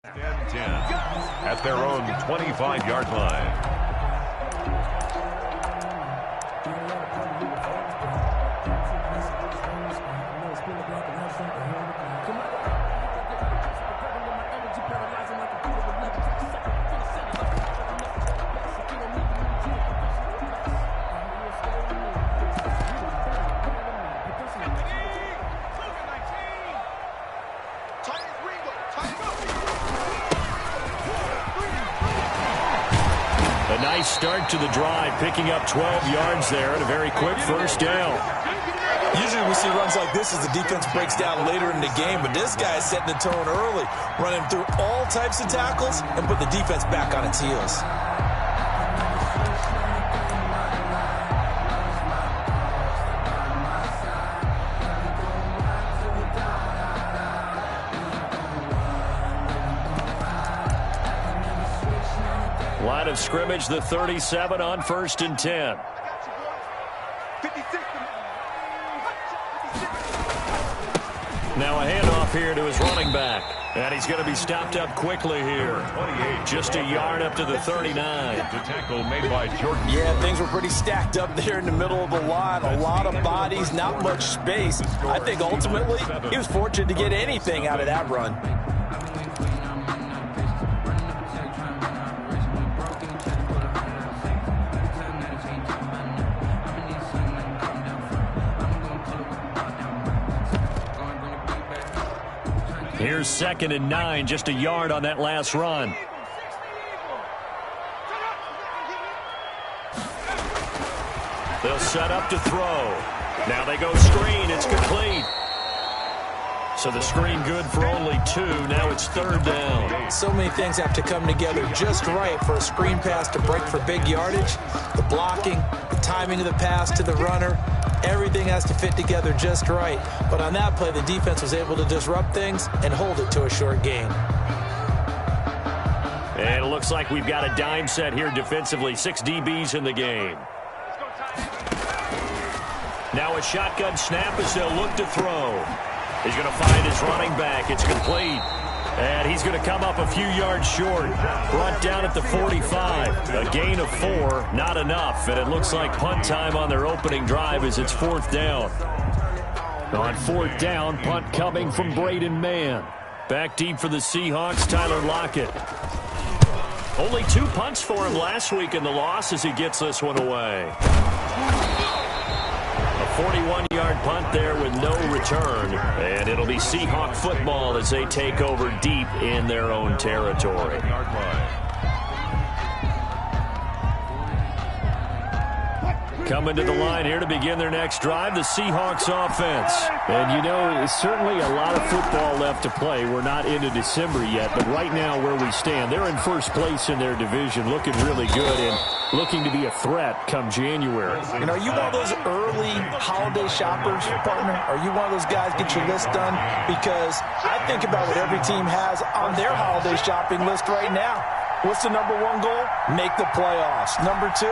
10 at their own 25-yard line. A nice start to the drive, picking up 12 yards there and a very quick first down. Usually we see runs like this as the defense breaks down later in the game, but this guy is setting the tone early, running through all types of tackles and put the defense back on its heels. Line of scrimmage, the 37 on 1st and 10. Now a handoff here to his running back. And he's going to be stopped up quickly here. Just a yard up to the 39. The tackle made by Jordan. Yeah, things were pretty stacked up there in the middle of the line. A lot of bodies, not much space. I think ultimately he was fortunate to get anything out of that run. Here's 2nd and 9, just a yard on that last run. They'll set up to throw. Now they go screen. It's complete. So the screen good for only 2. Now it's 3rd down. So many things have to come together just right for a screen pass to break for big yardage. The blocking, the timing of the pass to the runner. Everything has to fit together just right. But on that play, the defense was able to disrupt things and hold it to a short gain. And it looks like we've got a dime set here defensively. 6 DBs in the game. Now a shotgun snap as they'll look to throw. He's going to find his running back. It's complete. And he's going to come up a few yards short. Brought down at the 45. A gain of 4, not enough. And it looks like punt time on their opening drive as it's 4th down. On 4th down, punt coming from Braden Mann. Back deep for the Seahawks, Tyler Lockett. Only 2 punts for him last week in the loss as he gets this one away. A 41-yard punt there with no return. And it'll be Seahawk football as they take over deep in their own territory. Coming to the line here to begin their next drive, the Seahawks offense. And, you know, certainly a lot of football left to play. We're not into December yet, but right now where we stand, they're in first place in their division, looking really good and looking to be a threat come January. You know, are you one of those early holiday shoppers, partner? Are you one of those guys get your list done? Because I think about what every team has on their holiday shopping list right now. What's the number 1 goal? Make the playoffs. Number 2,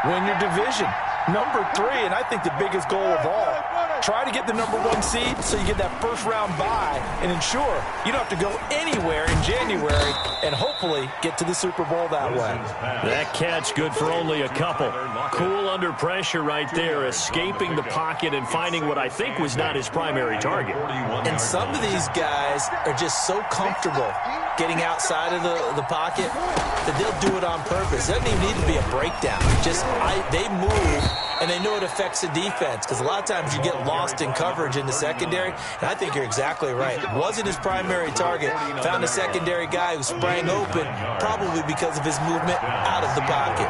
win your division. Number 3, and I think the biggest goal of all, try to get the number 1 seed so you get that first-round bye and ensure you don't have to go anywhere in January and hopefully get to the Super Bowl that way. That catch good for only a couple. Cool under pressure right there, escaping the pocket and finding what I think was not his primary target. And some of these guys are just so comfortable getting outside of the pocket that they'll do it on purpose. It doesn't even need to be a breakdown. They move, and they know it affects the defense because a lot of times you get lost in coverage in the secondary, and I think you're exactly right. It wasn't his primary target. Found a secondary guy who sprang open, probably because of his movement out of the pocket.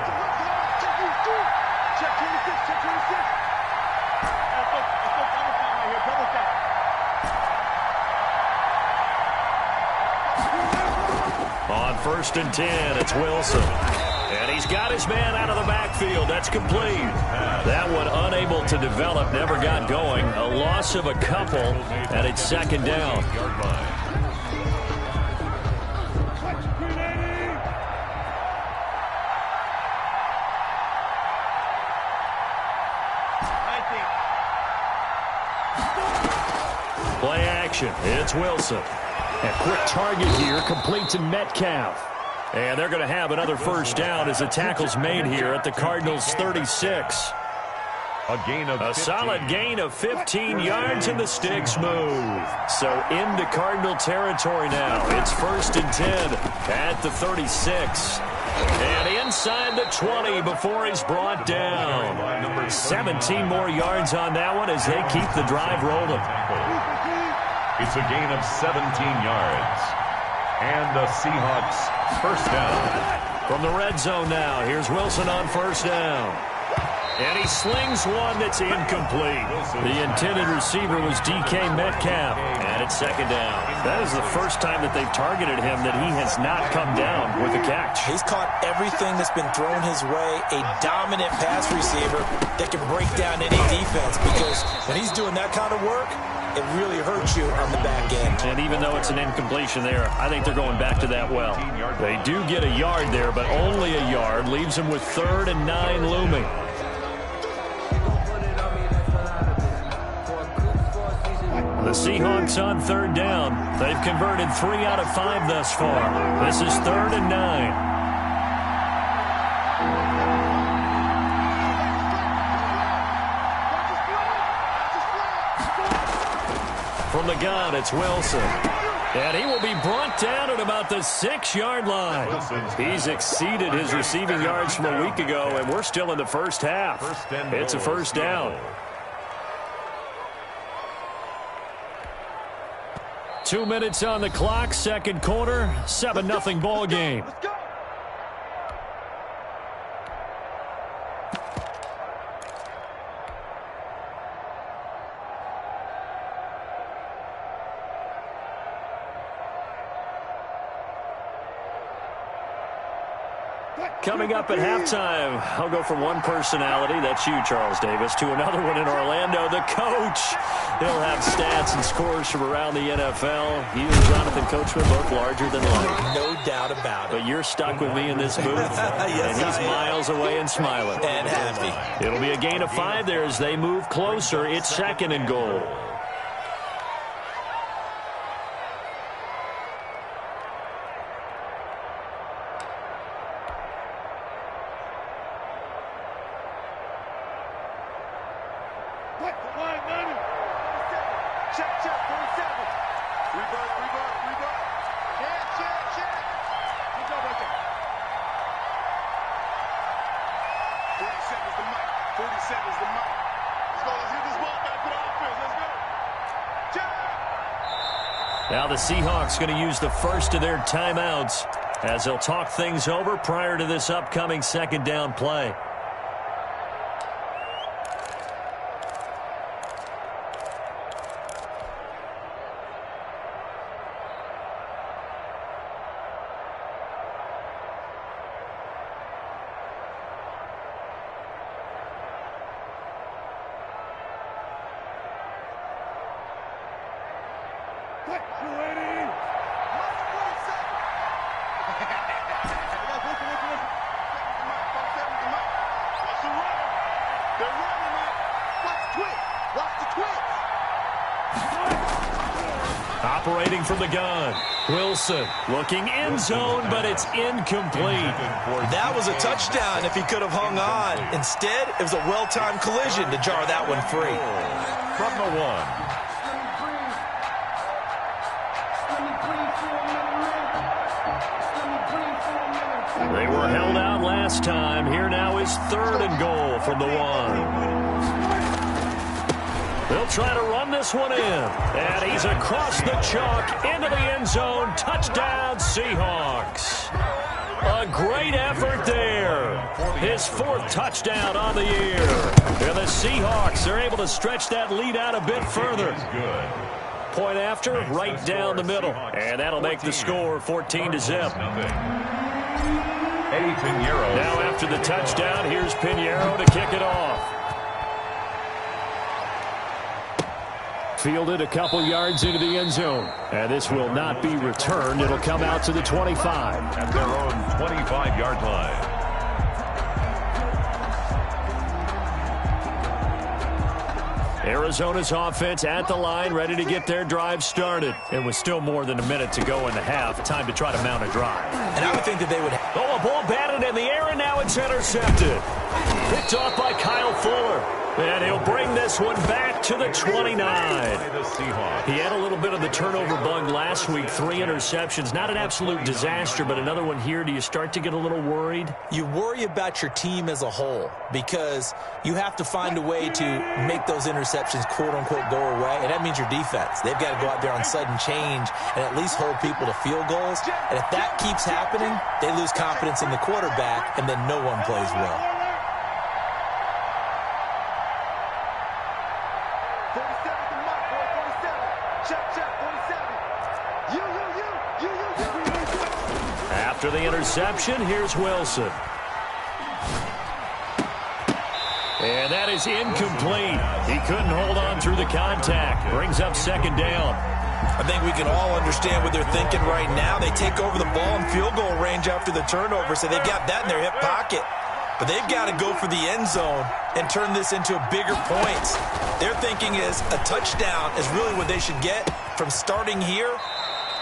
On 1st and 10, it's Wilson. And he's got his man out of the backfield. That's complete. That one unable to develop, never got going. A loss of a couple, and it's 2nd down. Play action. It's Wilson. A quick target here, complete to Metcalf. And they're going to have another first down as the tackle's made here at the Cardinals' 36. A solid gain of 15 yards, and the sticks move. So into Cardinal territory now. It's 1st and 10 at the 36. And inside the 20 before he's brought down. 17 more yards on that one as they keep the drive rolling. It's a gain of 17 yards. And the Seahawks first down. From the red zone now, here's Wilson on first down. And he slings one that's incomplete. The intended receiver was DK Metcalf. And it's 2nd down. That is the first time that they've targeted him that he has not come down with a catch. He's caught everything that's been thrown his way. A dominant pass receiver that can break down any defense, because when he's doing that kind of work, it really hurts you on the back end. And even though it's an incompletion there, I think they're going back to that well. They do get a yard there, but only a yard. Leaves them with 3rd and 9 looming. The Seahawks on 3rd down. They've converted 3 out of 5 thus far. This is 3rd and 9. From the gun, it's Wilson. And he will be brought down at about the 6-yard line. He's exceeded his receiving yards from a week ago, and we're still in the first half. It's a first down. 2 minutes on the clock, 2nd quarter, 7-0 ball game. Coming up at halftime, I'll go from one personality, that's you, Charles Davis, to another one in Orlando, the coach. He'll have stats and scores from around the NFL. He and Jonathan Coachman both larger than life. No doubt about it. But you're stuck with me in this booth, yes, and he's miles away and smiling. And happy. It'll be a gain of 5 there as they move closer. It's 2nd and goal. Now the Seahawks going to use the first of their timeouts as they'll talk things over prior to this upcoming 2nd down play. Operating from the gun, Wilson looking end zone, but it's incomplete. That was a touchdown if he could have hung on. Instead, it was a well-timed collision to jar that one free. From the 1. They were held out last time. Here now is 3rd and goal from the 1. They'll try to run this one in. And he's across the chalk into the end zone. Touchdown, Seahawks. A great effort there. His 4th touchdown on the year. And the Seahawks are able to stretch that lead out a bit further. Point after, right down the middle. And that'll make the score 14-0. Now after the touchdown, here's Pinheiro to kick it off. Fielded a couple yards into the end zone. And this will not be returned. It'll come out to the 25. At their own 25-yard line. Arizona's offense at the line, ready to get their drive started. It was still more than a minute to go in the half. Time to try to mount a drive. And I would think that they would... Oh, a ball batted in the air, and now it's intercepted. Picked off by Kyle Fuller. And he'll bring this one back to the 29. He had a little bit of the turnover bug last week. 3 interceptions. Not an absolute disaster, but another one here. Do you start to get a little worried? You worry about your team as a whole because you have to find a way to make those interceptions, quote-unquote, go away. And that means your defense. They've got to go out there on sudden change and at least hold people to field goals. And if that keeps happening, they lose confidence in the quarterback, and then no one plays well. After the interception, here's Wilson. And that is incomplete. He couldn't hold on through the contact. Brings up second down. I think we can all understand what they're thinking right now. They take over the ball in field goal range after the turnover, so they've got that in their hip pocket. But they've got to go for the end zone and turn this into bigger points. Their thinking is a touchdown is really what they should get from starting here.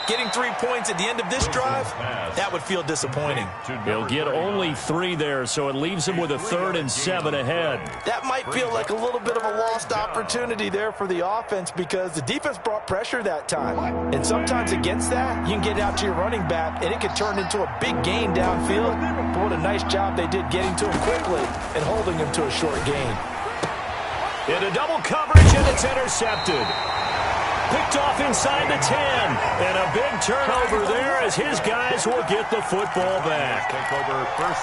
Getting 3 points at the end of this drive, that would feel disappointing. He'll get only 3 there, so it leaves him with a 3rd and 7 ahead. That might feel like a little bit of a lost opportunity there for the offense because the defense brought pressure that time. And sometimes against that, you can get out to your running back, and it can turn into a big gain downfield. But what a nice job they did getting to him quickly and holding him to a short gain. Into double coverage, and it's intercepted. Picked off inside the 10. And a big turnover there as his guys will get the football back.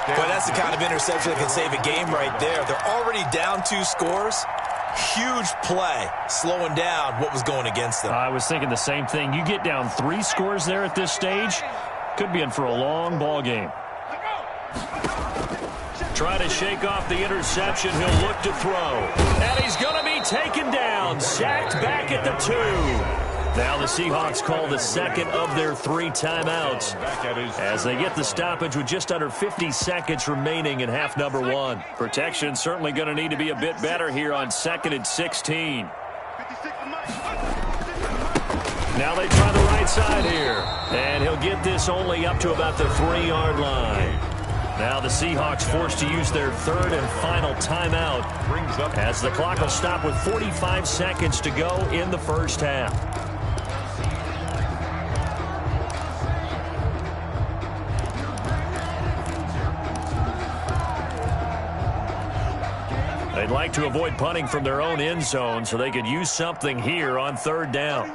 But that's the kind of interception that can save a game right there. They're already down 2 scores. Huge play, slowing down what was going against them. I was thinking the same thing. You get down 3 scores there at this stage, could be in for a long ball game. Trying to shake off the interception. He'll look to throw. And he's going to be taken down. Sacked back at the 2. Now the Seahawks call the second of their 3 timeouts as they get the stoppage with just under 50 seconds remaining in half number 1. Protection certainly going to need to be a bit better here on 2nd and 16. Now they try the right side here. And he'll get this only up to about the 3-yard line. Now the Seahawks forced to use their 3rd and final timeout as the clock will stop with 45 seconds to go in the first half. They'd like to avoid punting from their own end zone so they could use something here on 3rd down.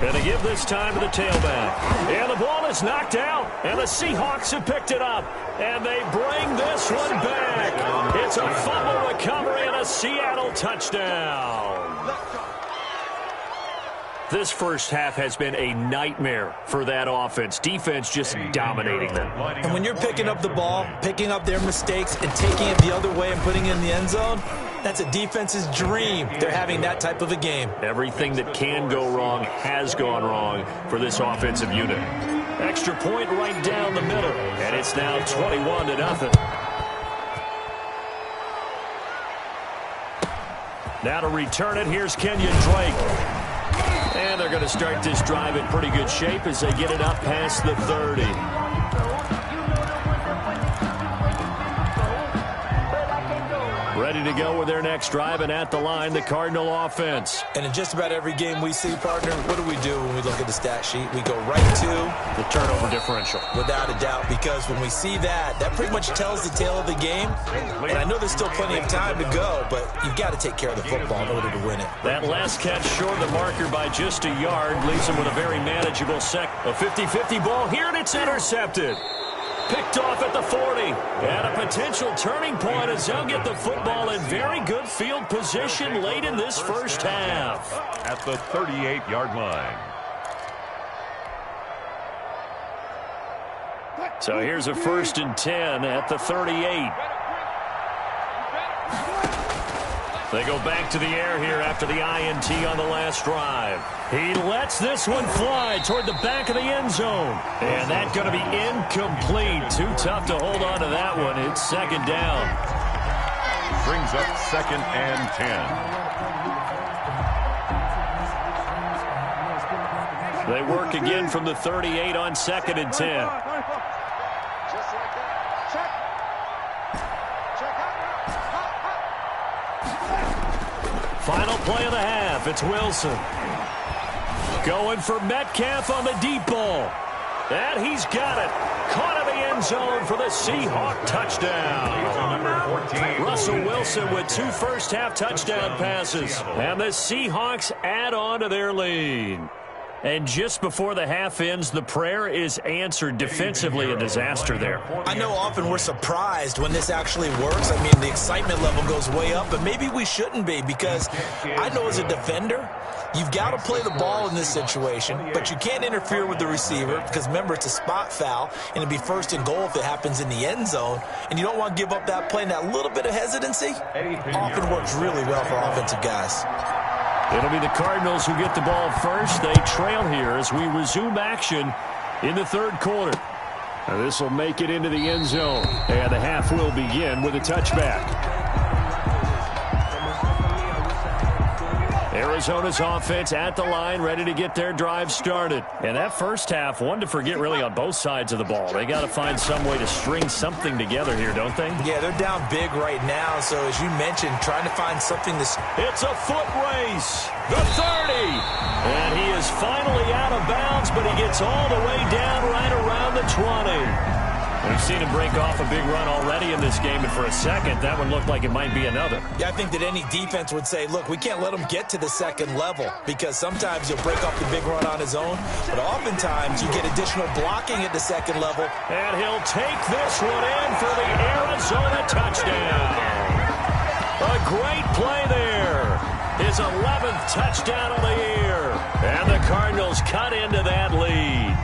And they give this time to the tailback. And the ball is knocked out. And the Seahawks have picked it up. And they bring this one back. It's a fumble recovery and a Seattle touchdown. This first half has been a nightmare for that offense. Defense just dominating them. And when you're picking up the ball, picking up their mistakes, and taking it the other way and putting it in the end zone, that's a defense's dream. They're having that type of a game. Everything that can go wrong has gone wrong for this offensive unit. Extra point right down the middle, and it's now 21-0. Now to return it, here's Kenyon Drake. And they're going to start this drive in pretty good shape as they get it up past the 30. Ready to go with their next drive, and at the line, the Cardinal offense. And in just about every game we see, partner, what do we do when we look at the stat sheet? We go right to the turnover differential. Without a doubt, because when we see that, that pretty much tells the tale of the game. And I know there's still plenty of time to go, but you've got to take care of the football in order to win it. That last catch short of the marker by just a yard leaves them with a very manageable sec. A 50-50 ball here, and it's intercepted. Picked off at the 40. And a potential turning point as they'll get the football in very good field position late in this first half. At the 38-yard line. So here's a 1st and 10 at the 38. They go back to the air here after the INT on the last drive. He lets this one fly toward the back of the end zone. And that's going to be incomplete. Too tough to hold on to that one. It's 2nd down. Brings up 2nd and 10. They work again from the 38 on 2nd and 10. Final play of the half. It's Wilson. Going for Metcalf on the deep ball. And he's got it. Caught in the end zone for the Seahawk touchdown. Russell Wilson with 2 first-half touchdown passes. And the Seahawks add on to their lead. And just before the half ends, the prayer is answered. Defensively, a disaster there. I know often we're surprised when this actually works. I mean, the excitement level goes way up, but maybe we shouldn't be, because I know as a defender, you've got to play the ball in this situation, but you can't interfere with the receiver because, remember, it's a spot foul, and it'd be 1st and goal if it happens in the end zone, and you don't want to give up that play. And that little bit of hesitancy often works really well for offensive guys. It'll be the Cardinals who get the ball first. They trail here as we resume action in the 3rd quarter. Now this will make it into the end zone, and the half will begin with a touchback. Arizona's offense at the line, ready to get their drive started. And that first half, one to forget really on both sides of the ball. They got to find some way to string something together here, don't they? Yeah, they're down big right now, so as you mentioned, trying to find something to... It's a foot race. The 30. And he is finally out of bounds, but he gets all the way down right around the 20. We've seen him break off a big run already in this game, and for a second, that one looked like it might be another. Yeah, I think that any defense would say, look, we can't let him get to the 2nd level, because sometimes he'll break off the big run on his own, but oftentimes you get additional blocking at the 2nd level. And he'll take this one in for the Arizona touchdown. A great play there. His 11th touchdown of the year. And the Cardinals cut into that lead.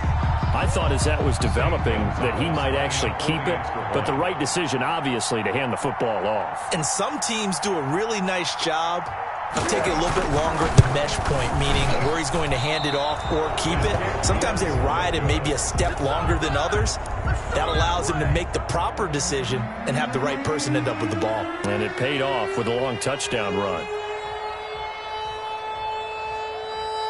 I thought as that was developing that he might actually keep it, but the right decision, obviously, to hand the football off. And some teams do a really nice job of taking a little bit longer at the mesh point, meaning where he's going to hand it off or keep it. Sometimes they ride it maybe a step longer than others. That allows him to make the proper decision and have the right person end up with the ball. And it paid off with a long touchdown run.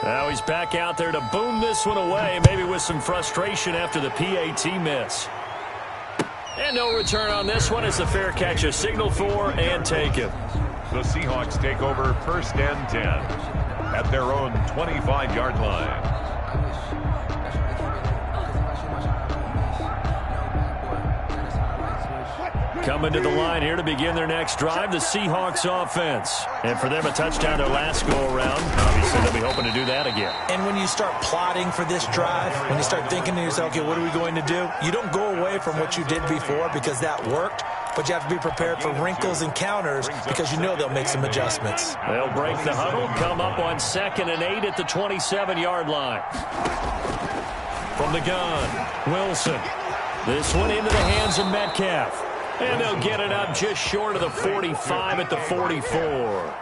Now he's back out there to boom this one away, maybe with some frustration after the PAT miss. And no return on this one as the fair catch is signaled for and taken. The Seahawks take over 1st and 10 at their own 25-yard line. Coming to the line here to begin their next drive, the Seahawks offense. And for them, a touchdown their last go-around. Obviously, they'll be hoping to do that again. And when you start plotting for this drive, when you start thinking to yourself, okay, what are we going to do? You don't go away from what you did before because that worked, but you have to be prepared for wrinkles and counters because you know they'll make some adjustments. They'll break the huddle, come up on 2nd and 8 at the 27-yard line. From the gun, Wilson. This one into the hands of Metcalf. And they'll get it up just short of the 45 at the 44.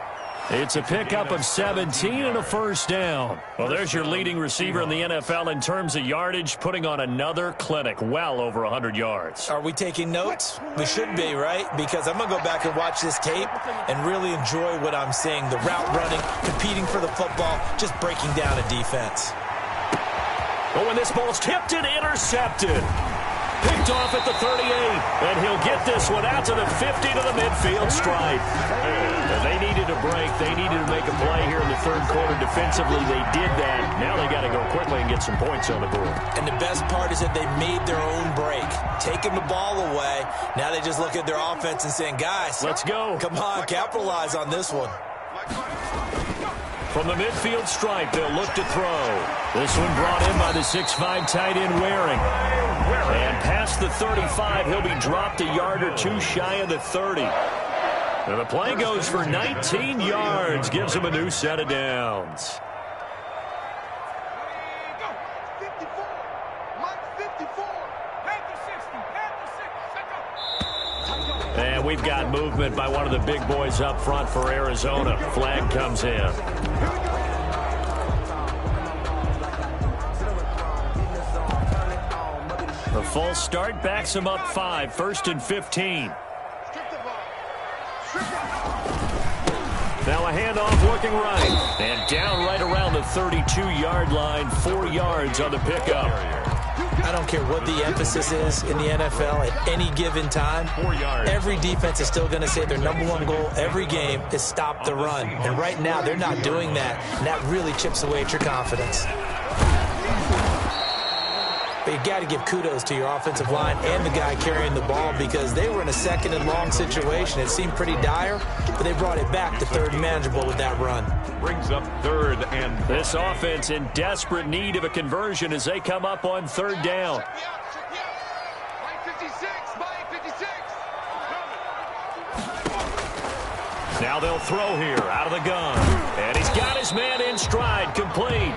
It's a pickup of 17 and a first down. Well, there's your leading receiver in the NFL in terms of yardage, putting on another clinic, well over 100 yards. Are we taking notes? We should be, right? Because I'm going to go back and watch this tape and really enjoy what I'm seeing. The route running, competing for the football, just breaking down a defense. But when this ball's tipped and intercepted. Picked off at the 38, and he'll get this one out to the 50 to the midfield stripe. And they needed a break. They needed to make a play here in the 3rd quarter. Defensively, they did that. Now they got to go quickly and get some points on the board. And the best part is that they made their own break, taking the ball away. Now they just look at their offense and saying, guys, let's go. Come on, capitalize on this one. From the midfield stripe, they'll look to throw. This one brought in by the 6'5" tight end Waring. And past the 35, he'll be dropped a yard or two shy of the 30. And the play goes for 19 yards, gives him a new set of downs. And we've got movement by one of the big boys up front for Arizona. Flag comes in. The false start backs him up 5, 1st and 15. Now a handoff looking right. And down right around the 32-yard line, 4 yards on the pickup. I don't care what the emphasis is in the NFL at any given time. Every defense is still going to say their #1 goal every game is stop the run. And right now, they're not doing that, and that really chips away at your confidence. But you got to give kudos to your offensive line and the guy carrying the ball because they were in a 2nd and long situation. It seemed pretty dire, but they brought it back to 3rd and manageable with that run. Brings up 3rd and... This offense in desperate need of a conversion as they come up on 3rd down. Now they'll throw here out of the gun. And he's got his man in stride, complete.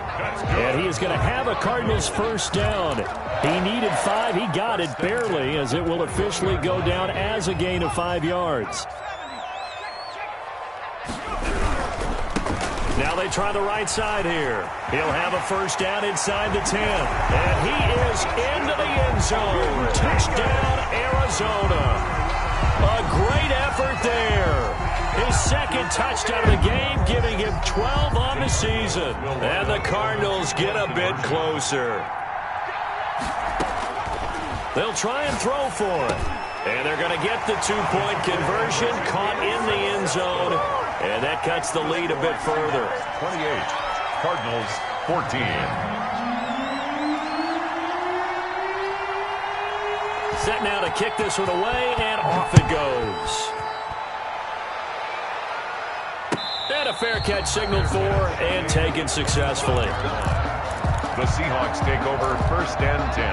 And he is going to have a Cardinals 1st down. He needed 5. He got it barely as it will officially go down as a gain of 5 yards. Now they try the right side here. He'll have a 1st down inside the 10. And he is into the end zone. Touchdown, Arizona. A great effort there. His 2nd touchdown of the game, giving him 12 on the season. And the Cardinals get a bit closer. They'll try and throw for it. And they're going to get the 2-point conversion, caught in the end zone. And that cuts the lead a bit further. 28, Cardinals 14. Set now to kick this one away, and off it goes. And a fair catch signaled for and taken successfully. The Seahawks take over 1st and 10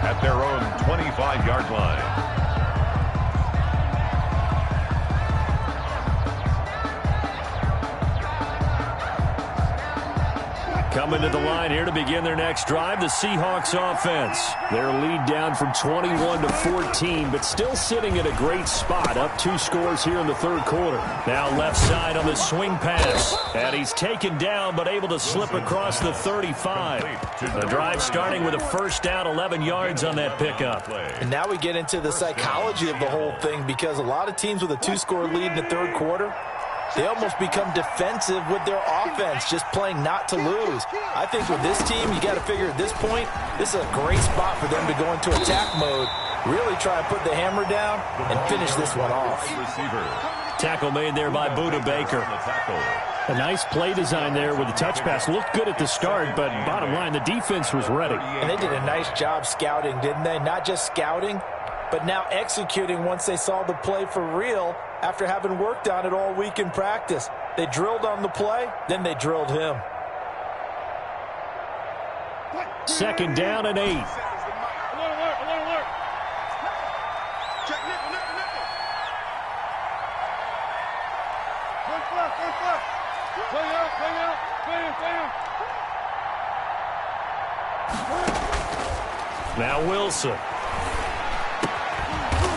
at their own 25-yard line. Coming to the line here to begin their next drive, the Seahawks offense. Their lead down from 21 to 14, but still sitting at a great spot, up 2 scores here in the 3rd quarter. Now left side on the swing pass, and he's taken down but able to slip across the 35. The drive starting with a 1st down, 11 yards on that pickup. And now we get into the psychology of the whole thing because a lot of teams with a 2-score lead in the 3rd quarter, they almost become defensive with their offense, just playing not to lose. I think with this team, you got to figure at this point, this is a great spot for them to go into attack mode, really try and put the hammer down and finish this one off. Tackle made there by Budda Baker. A nice play design there with the touch pass. Looked good at the start, but bottom line, the defense was ready. And they did a nice job scouting, didn't they? Not just scouting, but now executing once they saw the play for real after having worked on it all week in practice. They drilled on the play, then they drilled him. 2nd down and 8. Now Wilson.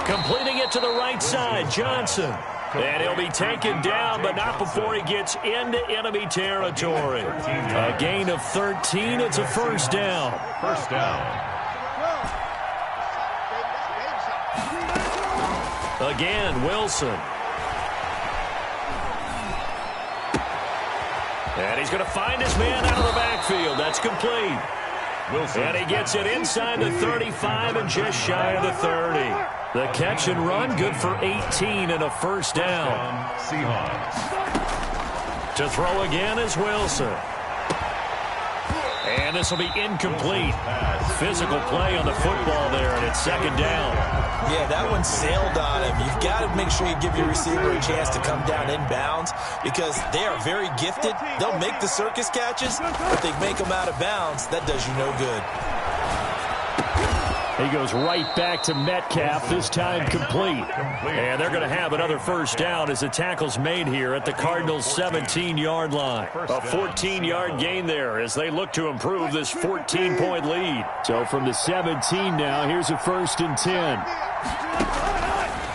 Completing it to the right side, Johnson. And he'll be taken down, but not before he gets into enemy territory. A gain of 13. It's a 1st down. 1st down. Again, Wilson. And he's going to find his man out of the backfield. That's complete. Wilson. And he gets it inside the 35 and just shy of the 30. The catch and run, good for 18 and a 1st down. Seahawks. To throw again is Wilson. And this will be incomplete. Physical play on the football there, and it's 2nd down. Yeah, that one sailed on him. You've got to make sure you give your receiver a chance to come down inbounds because they are very gifted. They'll make the circus catches, but they make them out of bounds. That does you no good. He goes right back to Metcalf, this time complete. And they're going to have another 1st down as the tackle's made here at the Cardinals' 17-yard line. A 14-yard gain there as they look to improve this 14-point lead. So from the 17 now, here's a 1st and 10.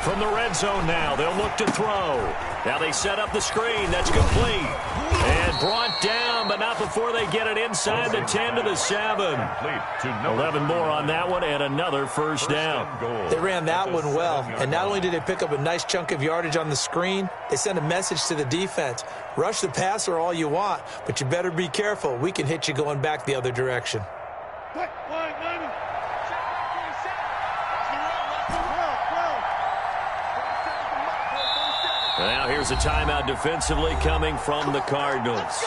From the red zone now, they'll look to throw. Now they set up the screen. That's complete. And brought down, but not before they get it inside the 10 to the 7. 11 more on that one, and another first down. They ran that one well, and not only did they pick up a nice chunk of yardage on the screen, they sent a message to the defense. Rush the passer all you want, but you better be careful. We can hit you going back the other direction. Now here's a timeout defensively coming from the Cardinals.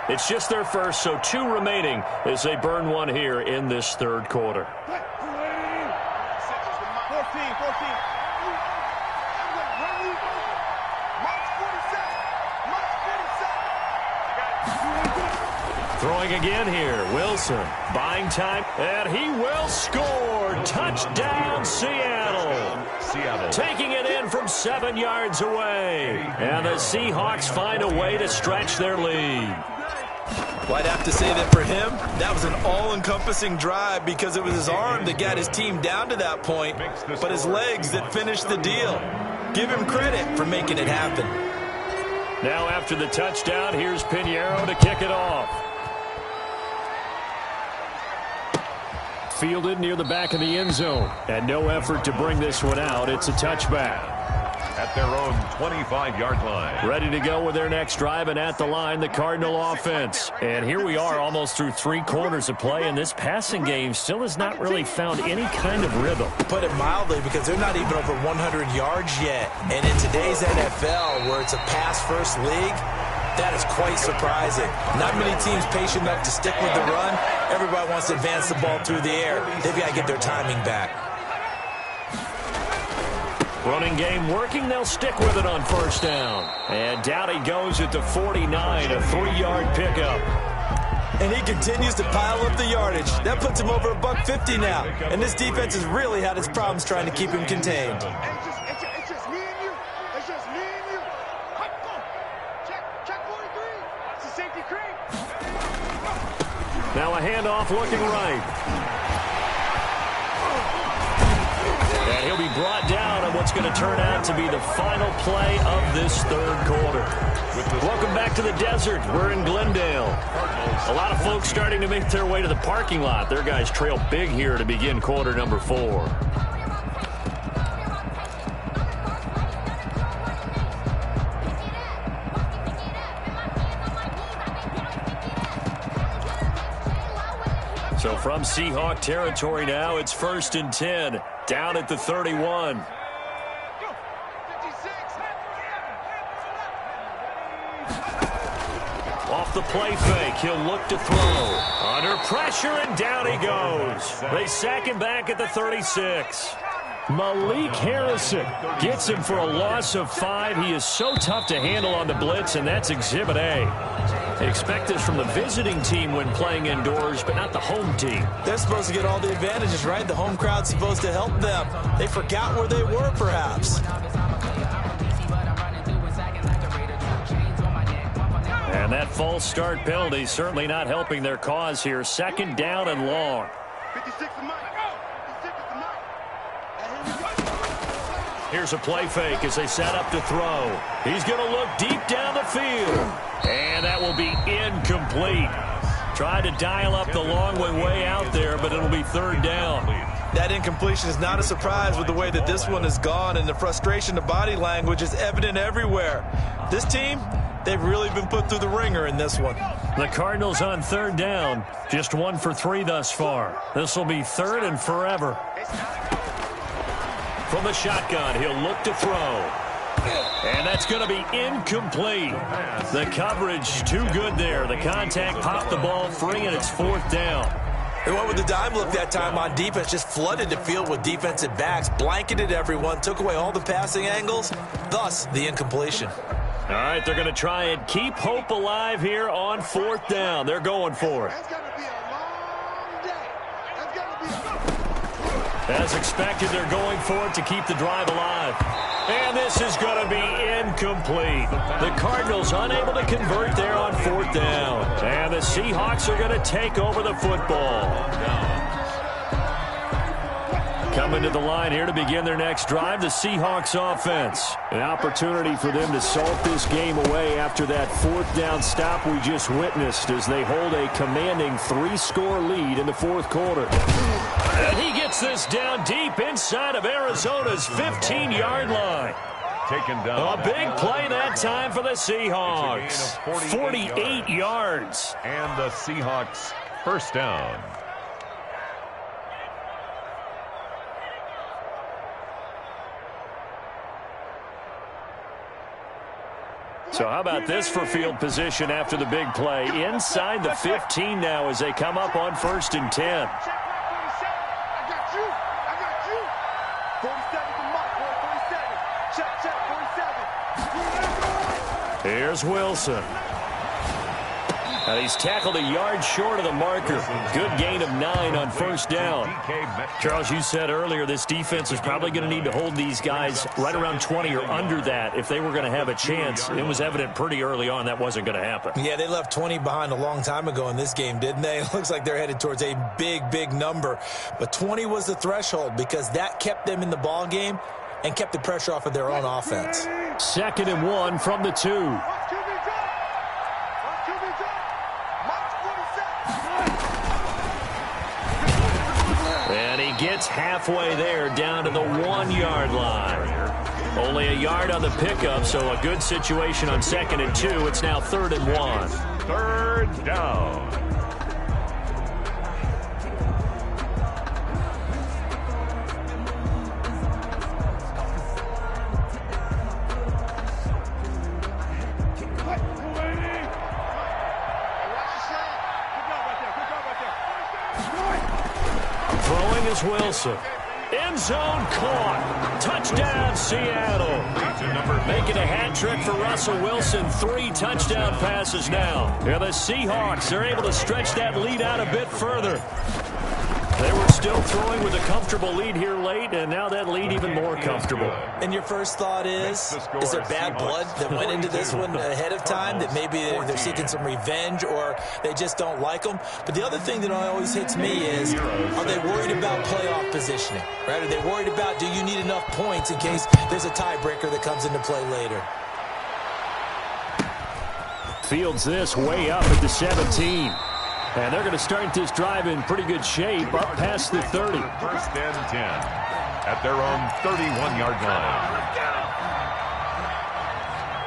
It's just their first, so 2 remaining as they burn one here in this third quarter. Throwing again here, Wilson buying time, and he will score. Touchdown, Seattle. Taking it in from 7 yards away. And the Seahawks find a way to stretch their lead. Well, I'd have to say that for him, that was an all-encompassing drive because it was his arm that got his team down to that point, but his legs that finished the deal. Give him credit for making it happen. Now after the touchdown, here's Pinheiro to kick it off. Fielded near the back of the end zone. And no effort to bring this one out. It's a touchback. At their own 25-yard line. Ready to go with their next drive, and at the line, the Cardinal offense. And here we are almost through 3 quarters of play, and this passing game still has not really found any kind of rhythm. Put it mildly, because they're not even over 100 yards yet. And in today's NFL, where it's a pass-first league, that is quite surprising. Not many teams patient enough to stick with the run. Everybody wants to advance the ball through the air. They've got to get their timing back. Running game working. They'll stick with it on first down. And down he goes at the 49, a 3-yard pickup. And he continues to pile up the yardage. That puts him over $150 now. And this defense has really had its problems trying to keep him contained. Now a handoff looking right. And he'll be brought down on what's going to turn out to be the final play of this third quarter. Welcome back to the desert. We're in Glendale. A lot of folks starting to make their way to the parking lot. Their guys trail big here to begin quarter number 4. So from Seahawk territory now, it's 1st and 10, down at the 31. Off the play fake, he'll look to throw. Under pressure, and down he goes. They sack him back at the 36. Malik Harrison gets him for a loss of 5. He is so tough to handle on the blitz, and that's Exhibit A. They expect this from the visiting team when playing indoors, but not the home team. They're supposed to get all the advantages, right? The home crowd's supposed to help them. They forgot where they were, perhaps. And that false start penalty certainly not helping their cause here. 2nd down and long. Here's a play fake as they set up to throw. He's going to look deep down the field. And that will be incomplete. Tried to dial up the long way out there, but it'll be 3rd down. That incompletion is not a surprise with the way that this one has gone, and the frustration of body language is evident everywhere. This team, they've really been put through the ringer in this one. The Cardinals on 3rd down, just 1 for 3 thus far. This will be 3rd and forever. From the shotgun, he'll look to throw. And that's going to be incomplete. The coverage too good there. The contact popped the ball free, and it's 4th down. They went with the dime look that time on defense, just flooded the field with defensive backs, blanketed everyone, took away all the passing angles, thus the incompletion. All right, they're going to try and keep hope alive here on 4th down. They're going for it. As expected, they're going for it to keep the drive alive. And this is going to be incomplete. The Cardinals unable to convert there on 4th down. And the Seahawks are going to take over the football. Coming to the line here to begin their next drive, the Seahawks offense. An opportunity for them to salt this game away after that fourth down stop we just witnessed as they hold a commanding 3-score lead in the fourth quarter. And he gets this down deep inside of Arizona's 15-yard line. Taken down. A big play that time for the Seahawks. 48 yards. And the Seahawks first down. So how about this for field position after the big play? Inside the 15 now as they come up on 1st and 10. Here's Wilson. He's tackled a yard short of the marker. Good gain of 9 on 1st down. Charles, you said earlier this defense is probably going to need to hold these guys right around 20 or under that if they were going to have a chance. It was evident pretty early on that wasn't going to happen. Yeah, they left 20 behind a long time ago in this game, didn't they? It looks like they're headed towards a big, big number. But 20 was the threshold because that kept them in the ball game and kept the pressure off of their own offense. 2nd and 1 from the 2. And he gets halfway there down to the 1-yard line. Only a yard on the pickup, so a good situation on 2nd and 2. It's now 3rd and 1. 3rd down. Wilson. End zone caught. Touchdown, Seattle. Making a hat trick for Russell Wilson. 3 touchdown passes now. Yeah, the Seahawks are able to stretch that lead out a bit further. They were still throwing with a comfortable lead here late, and now that lead even more comfortable. And your first thought is there bad blood that went into this one ahead of time, that maybe they're seeking some revenge or they just don't like them? But the other thing that always hits me is, are they worried about playoff positioning? Right? Are they worried about, do you need enough points in case there's a tiebreaker that comes into play later? Fields this way up at the 17. And they're going to start this drive in pretty good shape, up past the 30. 1st and 10 at their own 31-yard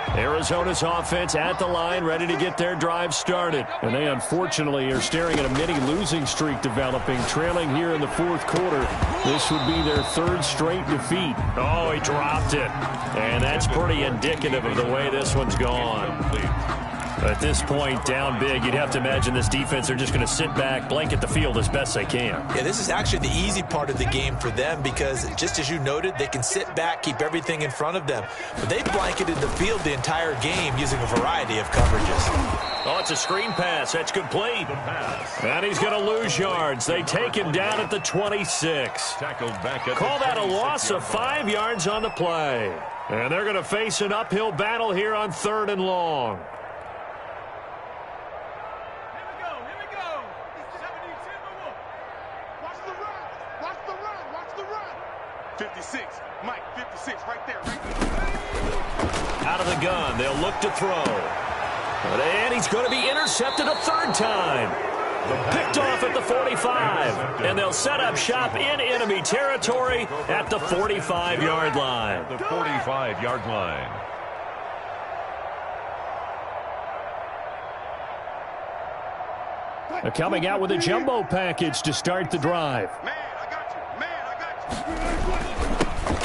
line. Arizona's offense at the line, ready to get their drive started. And they unfortunately are staring at a mini losing streak developing, trailing here in the fourth quarter. This would be their 3rd straight defeat. Oh, he dropped it. And that's pretty indicative of the way this one's gone. At this point, down big, you'd have to imagine this defense are just going to sit back, blanket the field as best they can. Yeah, this is actually the easy part of the game for them because, just as you noted, they can sit back, keep everything in front of them. But they blanketed the field the entire game using a variety of coverages. Oh, it's a screen pass. That's complete. And he's going to lose yards. They take him down at the 26. Call that a loss of 5 yards on the play. And they're going to face an uphill battle here on 3rd and long. 56, Mike, 56, right there. Out of the gun, they'll look to throw. And he's going to be intercepted a 3rd time. Picked off at the 45. And they'll set up shop in enemy territory at the 45-yard line. The 45-yard line. They're coming out with a jumbo package to start the drive. Man, I got you. Man, I got you.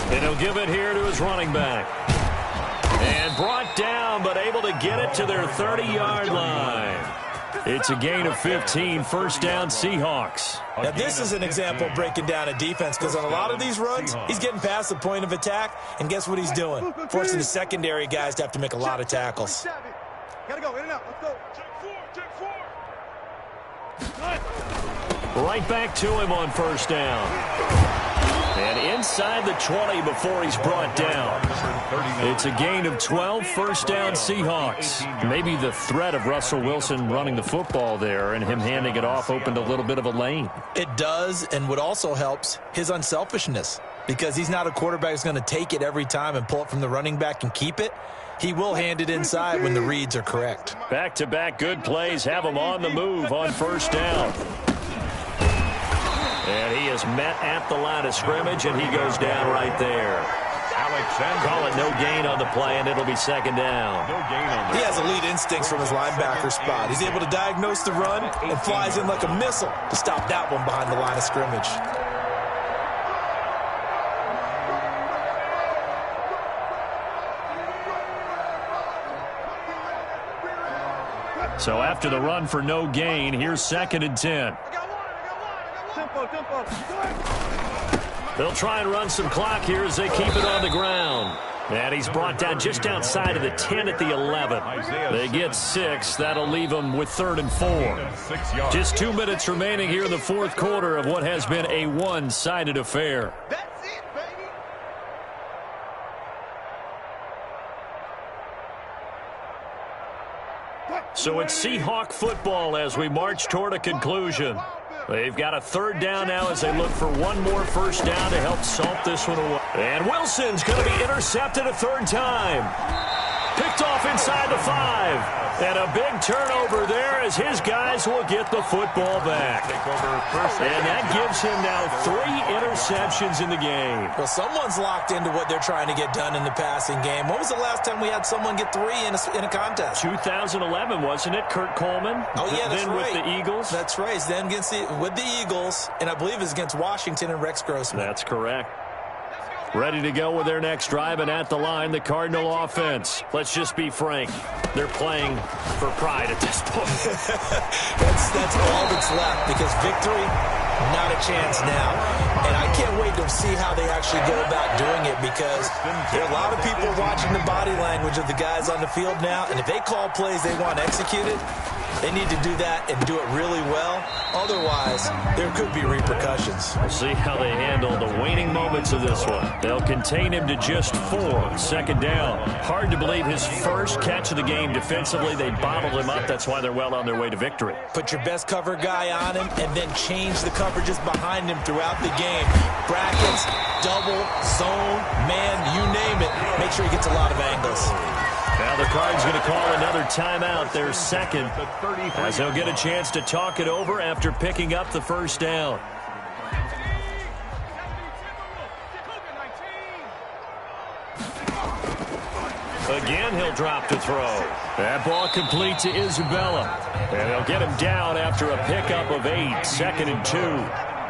And he'll give it here to his running back. And brought down, but able to get it to their 30-yard line. It's a gain of 15, 1st down Seahawks. Now, this is an example of breaking down a defense because on a lot of these runs, he's getting past the point of attack, and guess what he's doing? Forcing the secondary guys to have to make a lot of tackles. Gotta go, in and out. Let's go. Check 4. Right back to him on 1st down. And inside the 20 before he's brought down. It's a gain of 12, first down Seahawks. Maybe the threat of Russell Wilson running the football there and him handing it off opened a little bit of a lane. It does, and what also helps, his unselfishness. Because he's not a quarterback who's going to take it every time and pull it from the running back and keep it. He will hand it inside when the reads are correct. Back-to-back good plays have him on the move on first down. And he is met at the line of scrimmage, and he goes down right there. Call it no gain on the play, and it'll be second down. He has elite instincts from his linebacker spot. He's able to diagnose the run and flies in like a missile to stop that one behind the line of scrimmage. So after the run for no gain, here's 2nd and 10. They'll try and run some clock here as they keep it on the ground. And he's brought down just outside of the 10 at the 11. They get 6. That'll leave them with 3rd and 4. Just 2 minutes remaining here in the fourth quarter of what has been a one-sided affair. That's it, baby. So it's Seahawk football as we march toward a conclusion. They've got a 3rd down now as they look for one more first down to help salt this one away. And Wilson's going to be intercepted a 3rd time. Picked off inside the 5. And a big turnover there as his guys will get the football back. And that gives him now 3 interceptions in the game. Well, someone's locked into what they're trying to get done in the passing game. When was the last time we had someone get 3 in a contest? 2011, wasn't it? Kurt Coleman? Oh, yeah, that's then right. with the Eagles? That's right. Then with the Eagles, and I believe it's against Washington and Rex Grossman. That's correct. Ready to go with their next drive, and at the line, the Cardinal offense. Let's just be frank. They're playing for pride at this point. that's all that's left, because victory, not a chance now. And I can't wait to see how they actually go about doing it, because there are a lot of people watching the body language of the guys on the field now, and if they call plays they want executed, they need to do that and do it really well. Otherwise, there could be repercussions. We'll see how they handle the waning moments of this one. They'll contain him to just 4. 2nd down. Hard to believe his first catch of the game defensively. They bottled him up. That's why they're well on their way to victory. Put your best cover guy on him and then change the coverages behind him throughout the game. Brackets, double, zone, man, you name it. Make sure he gets a lot of angles. Now the Cards going to call another timeout, their 2nd, as they'll get a chance to talk it over after picking up the first down. Again, he'll drop to throw. That ball complete to Isabella. And they'll get him down after a pickup of 8, 2nd and 2.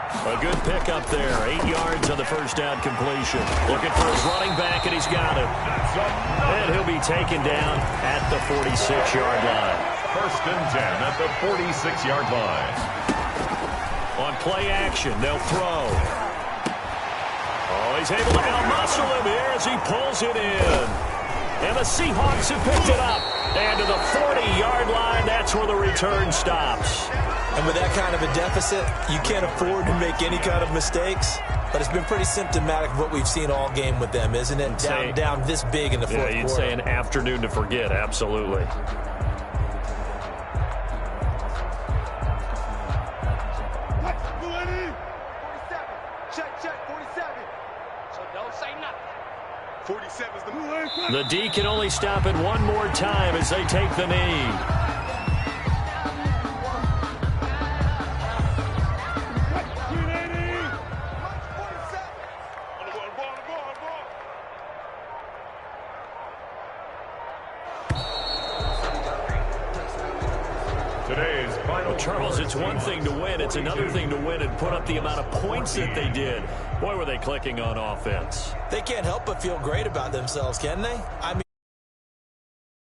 A good pickup there. 8 yards on the first down completion. Looking for his running back, and he's got it. And he'll be taken down at the 46-yard line. 1st and 10 at the 46-yard line. On play action, they'll throw. Oh, he's able to out-muscle him here as he pulls it in. And the Seahawks have picked it up. And to the 40-yard line, that's where the return stops. And with that kind of a deficit, you can't afford to make any kind of mistakes. But it's been pretty symptomatic of what we've seen all game with them, isn't it? Down this big in the fourth quarter. Yeah, you'd say an afternoon to forget, absolutely. The D can only stop it one more time as they take the knee. Charles, it's one thing to win. It's another thing to win and put up the amount of points that they did. Boy, were they clicking on offense. They can't help but feel great about themselves, can they? I mean,